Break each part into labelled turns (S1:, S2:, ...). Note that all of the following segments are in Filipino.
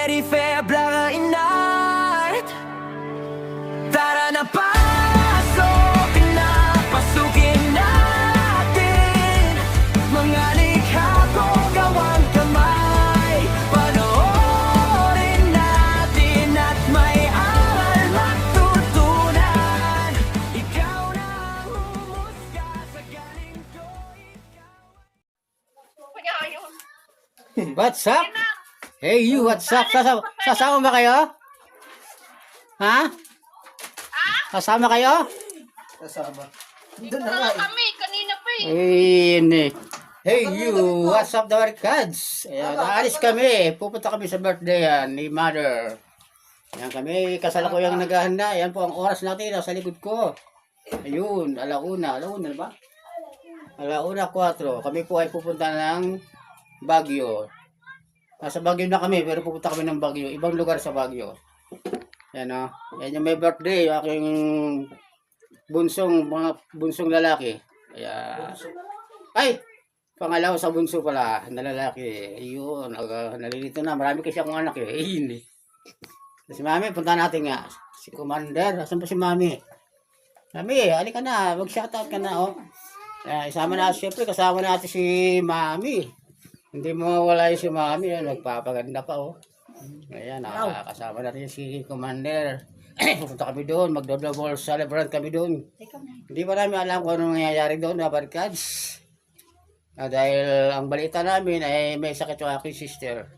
S1: med i februari natt. Tara na, pasukin natin mga likha kong gawang kamay. Panoorin natin at may aral matutunan. Ikaw na ang humusga sa galing ko.
S2: What's up? Hey you, what's up? Sasama ba kayo? Ha? Sasama kayo?
S3: Kasama.
S4: Doon na kami, kanina pa eh.
S2: Ayun eh. Hey you, what's up the Barkads? Ayan, naalis kami. Pupunta kami sa birthday yan ni Mother. Ayan kami, kasalukuyang naghahanda. Ayan po ang oras natin, nasa likod ko. Ayun, alauna na ba? Alauna 4. Kami po ay pupunta ng Baguio. Nasa Baguio na kami, pero pupunta kami ng Baguio. Ibang lugar sa Baguio. Yan o. Yan yung may birthday, yung aking bunsong lalaki. Kaya, ay! Pangalawa sa bunso pala, na lalaki. Ayun, nalilito na. Marami kasi akong anak eh. Ayun eh. Si Mami, punta natin nga. Si Commander, asan pa si Mami? Mami, halika na. Mag-shoutout ka na oh. Isama na, siyempre kasama natin si Mami. Hindi mo mawala yung si Mami, nagpapaganda pa oh. Ayan, kasama natin si Commander. Pupunta kami doon, magdo-double celebrate kami doon. Hindi pa namin alam kung anong nangyayari doon, Barkads. Dahil ang balita namin ay may sakit yung aking sister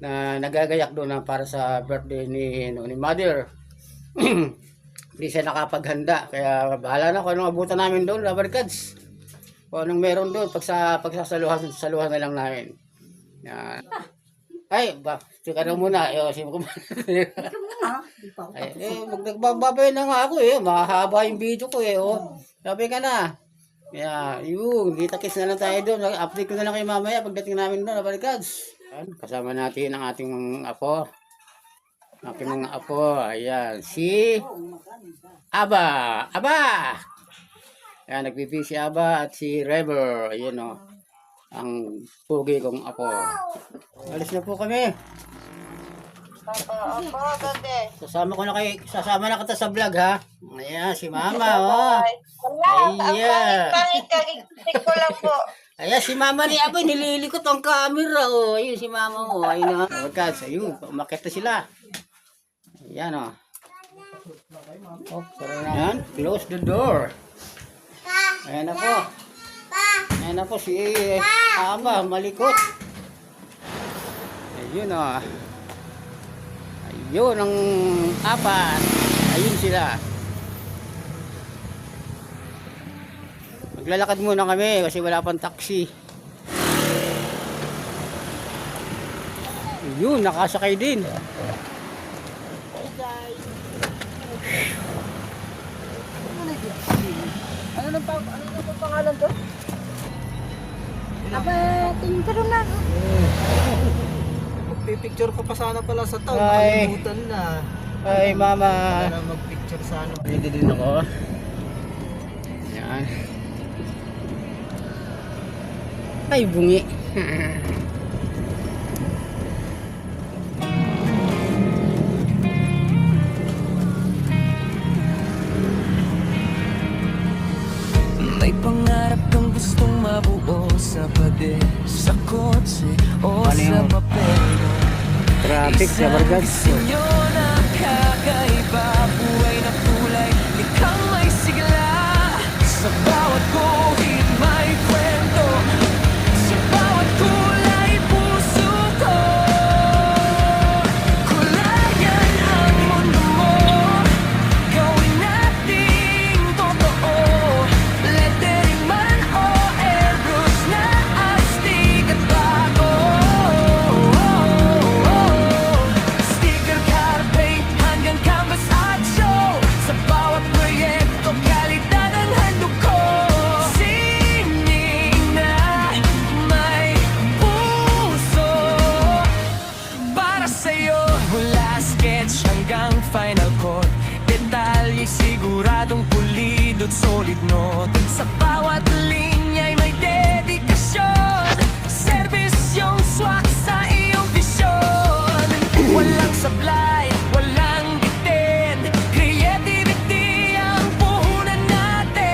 S2: na nagagayak doon para sa birthday ni Mother. Hindi siya nakapaghanda, kaya bahala na kung anong abutan namin doon, Barkads. Kung anong meron doon, pagsasaluhan na lang namin. Yan. Ay, teka na muna. Si magbababay na nga ako eh. Mahaba yung video ko eh. Oh. Sabi ka na. Yun. Kita-kiss na lang tayo doon. Update ko na lang kayo mamaya pagdating namin doon, Barkads. Kasama natin ang ating apo. Aking mga apo. Ayan. Si Aba. Ayan, nagpipi si Aba at si Rever. Ayan o. Ang pugi kong apo. Alis na po kami.
S4: Opo, gande.
S2: Sasama na kita sa vlog ha. Ayan, si Mama oh. Ayan.
S4: Pangit kagigising ko lang po.
S2: Ayan, si Mama ni Aba, nililikot ang camera oh. Ayun si Mama oh. Ayun na. Barkads, ayun. Umakit na sila. Ayan oh. Ayan, close the door. Ayan na po. Ayan na po si Aba, malikot. Ayun o. Ayun ang apat. Ayun sila. Maglalakad muna kami kasi wala pang taxi. Ayun, nakasakay din.
S4: Ano nang pangalan to? Aba, tingin ka rin na.
S3: Magpipicture ka pa sana pala sa town.
S2: Ay.
S3: Nakalimutan na.
S2: Ay, Mama.
S3: Para magpicture sana.
S2: Pwede din ako. Yan. Ay, bungi.
S1: May pangarap kang gustong mabuo sa pader, sa kotse o
S2: Ano
S1: sa
S2: yun?
S1: papel.
S2: Traffic sa Barkads.
S1: Inyo na kakaiba, buhay na kulay, ikaw may sigla. Sa bawat guhit may kwento, sa bawat kulay puso ko. Kulayan ang mundo mo, gawin nating totoo. Lettering man o Eros na astig at bago. Sticker, color paint, hanggang canvas at show. Sa bawat proyekto, kalidad ang handog ko. Sining na may puso para sa'yo. Mula sketch hanggang final chord, detalye siguradong pulido't solid note. Sa bawat linya'y may dedikasyon, serbisyong swak sa iyong visyon. Walang sablay, walang bitin, creativity ang puhunan natin.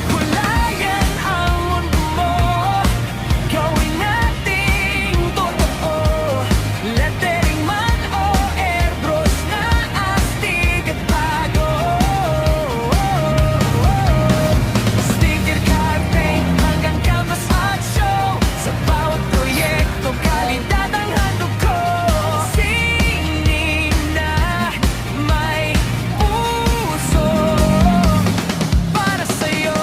S1: Hulayan ang mundo mo, gawin nating totoo. Lettering man o airbrush na astig at bago. Sticker, car paint, hanggang canvas at show. Sa bawat proyekto, kalidad ang handog ko. Sining na may puso para sa'yo.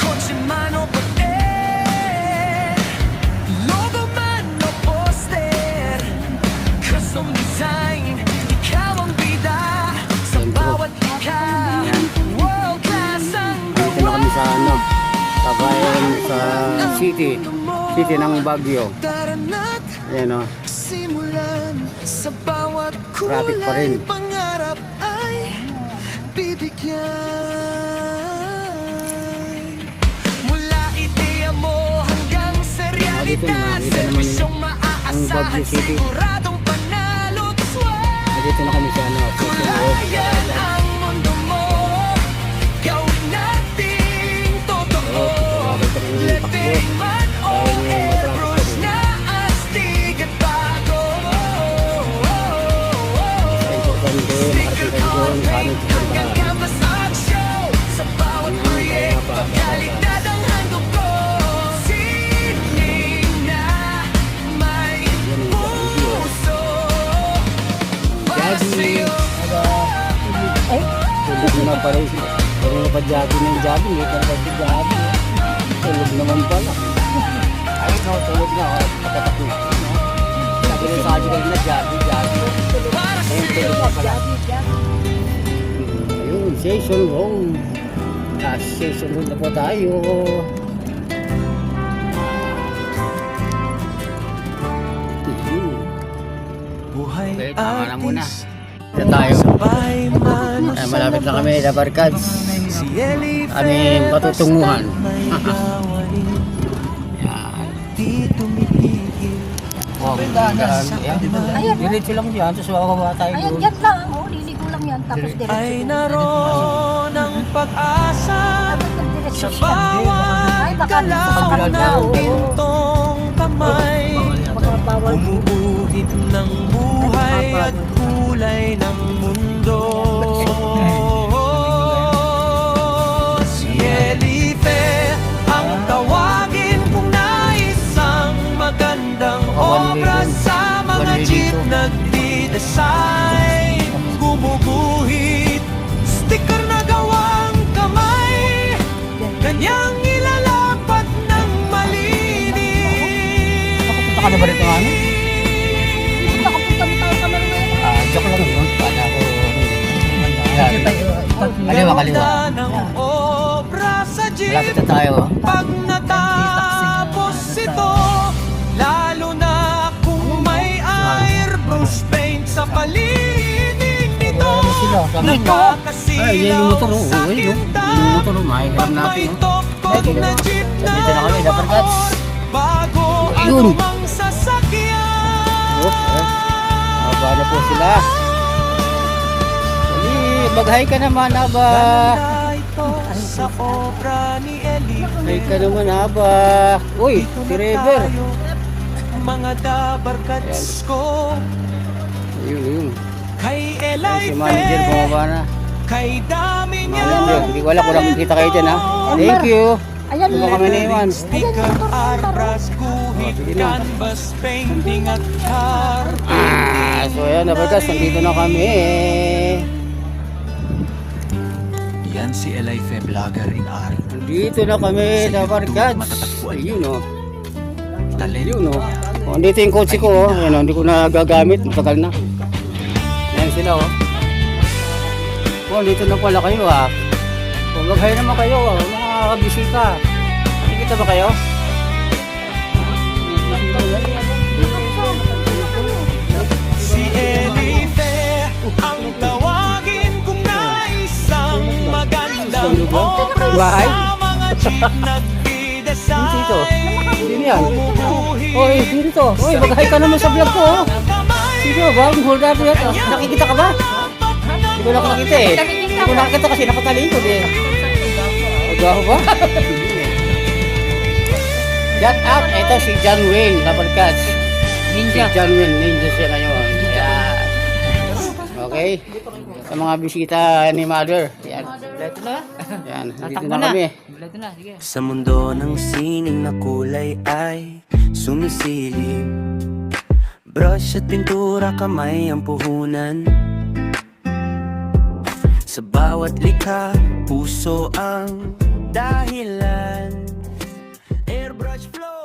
S1: Kotse man o pader, logo man o poster, custom design, ikaw ang bida. Sa bawat likha, world class ang
S2: Dito na kami sa ano, sa bayan sa city ng Baguio.
S1: Darana't
S2: Ayan o.
S1: simulan sa bawat
S2: Traffic pa rin.
S1: kulay, pangarap ay bibigyan. Mula ideya mo hanggang sa
S2: dito
S1: realidad,
S2: naman, kita naman
S1: serbisyong
S2: ang
S1: maaasahan,
S2: Baguio City.
S1: siguradong panalo't swerte.
S2: Dito na kami sa ano,
S1: Kulayan ang mundo mo, gawin nating totoo. Lettering man o airbrush na astig at bago. Sticker, car paint, hanggang canvas at show. Sa bawat proyekto, kalidad ang handog ko. Sining na may puso para sa'yo.
S2: Tulog na pa rin. Pero na pa jogging ng jogging. Hindi ka na jogging. Tulog naman pala. Ay, no, tulog na. Patatak na. Sabi na sa akin na jogging.
S1: Para
S2: Ayun,
S1: sa'yo.
S2: tulog na pala. Ayun, Station Road. Station Road na po tayo.
S1: Buhay
S2: Okay, tama na muna.
S1: artist,
S2: Dito tayo.
S1: sabay man
S2: Ay, malapit na kami sa Barkads.
S1: si Ellie
S2: Aming patutunguhan.
S1: may gawain,
S2: Yan.
S1: di tumipigil.
S2: Oh,
S4: Ayan.
S2: diretso lang dyan. Tapos bababa tayo
S4: Ayan,
S2: doon.
S4: yan lang. Oh, liligo lang yan. Tapos diretso.
S1: Ay naroon ang pag-asa
S4: Tapos nagdiretso
S1: sa
S4: siya. Ay,
S1: bawat
S4: baka dito sa
S1: galaw
S4: kabila.
S1: ng pintong kamay.
S4: Baka bawal.
S1: Bumubuhit ng buhay at kulay ng mundo. Si Elife ang tawagin kung naisang magandang obra sa mga jeep nagdi-design. Gumuguhit, sticker na gawang kamay, kanyang ilalapat ng malinis.
S2: Punta ka na ba rito ano?
S4: Nakapunta mo tayo sa mga
S2: Joke lang yun. Kala ko. Yan. Kaliwa, kaliwa.
S1: Ganda ng obra sa
S2: Malapit
S1: jeep.
S2: na tayo.
S1: Pag natapos ito, lalo na kung may airbrush paint sa palinig nito,
S2: Ay, yan yung motor, oh.
S1: nakakasilaw sa
S2: Ay, no.
S1: kinta.
S2: Yung motor, oh. Mahihiram
S1: Pag
S2: natin,
S1: may
S2: oh.
S1: top-coat
S2: Ay,
S1: na jeep na
S2: Dito na kami, Dapper Cats.
S1: motor, bago
S2: Ayun.
S1: anumang sasakyan.
S2: Oh, Aba na po sila. Dali, mag-hi ka naman, Aba.
S1: Ganda ito sa obra ni Eli.
S2: Hi ka naman, Aba. Uy, si River.
S1: Mga dabarkats ko,
S2: Ayun, ayun.
S1: kay
S2: Ay,
S1: Eli
S2: si manager, bumaba na.
S1: kay dami niya.
S2: Manager, hindi ko alam kung nakikita kayo dyan, ha. Thank you.
S4: Ayan,
S2: Hindi mo kami naiwan.
S1: Sticker, arbras, guhit,
S2: sige na.
S1: canvas, painting at car.
S2: So ayan, Dabarkas, nandito na kami.
S1: Yan si Elife Vlogger in art.
S2: Dito na kami, Dabarkas. Ayun, oh. Ayun, oh. Oh, andito yung kotse ko, oh. Ayan, oh. Hindi ko na gagamit, matagal na. Ayan sila, oh. Oh, dito na pala kayo, ah. Oh, mag-hi naman kayo, oh. Mga kabisita. Nakikita ba kayo?
S1: Si Elife ang tawagin kung naisang maganda
S2: Bahay? Hindi dito. Hindi yan. Oy, dito. Oy, mag-hi ka naman sa vlog ko. Oh. Sige, bagong hold up yan. Nakikita ka ba? Hindi ko lang nakita eh. Hindi ko nakita kasi nakatalikod eh. Agaho ba? Shut up! Ito si John Wayne, Lapalcats.
S3: Ninja.
S2: Si John Wayne, ninja siya ngayon. Ayan. Okay. Sa mga bisita ni Mother. Yan.
S3: Ito na.
S2: Yan. Dito na kami.
S3: Ito na, sige.
S1: Sa mundo ng sining na kulay ay sumisilip. Brush at pintura, kamay ang puhunan. Sa bawat likha, puso ang dahilan. Airbrush flow